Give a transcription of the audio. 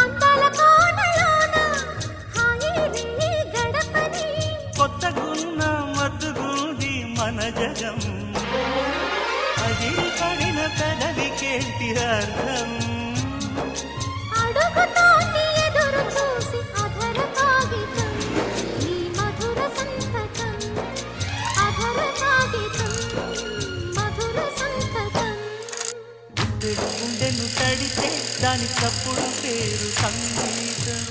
అందాల కోనలోన హాయి నీ గడపని కొత్తగున్న మత్తుగుంది మన జగం అది పడిన పెదవికేంటి అర్థం అడుగుతోంది ఎదురు చూసి అధర కాగితం నీ మధుర సంతకం అధర కాగితం మధుర సంతకం గుండెను తడితే దాని తప్పుడు పేరు సంగీతం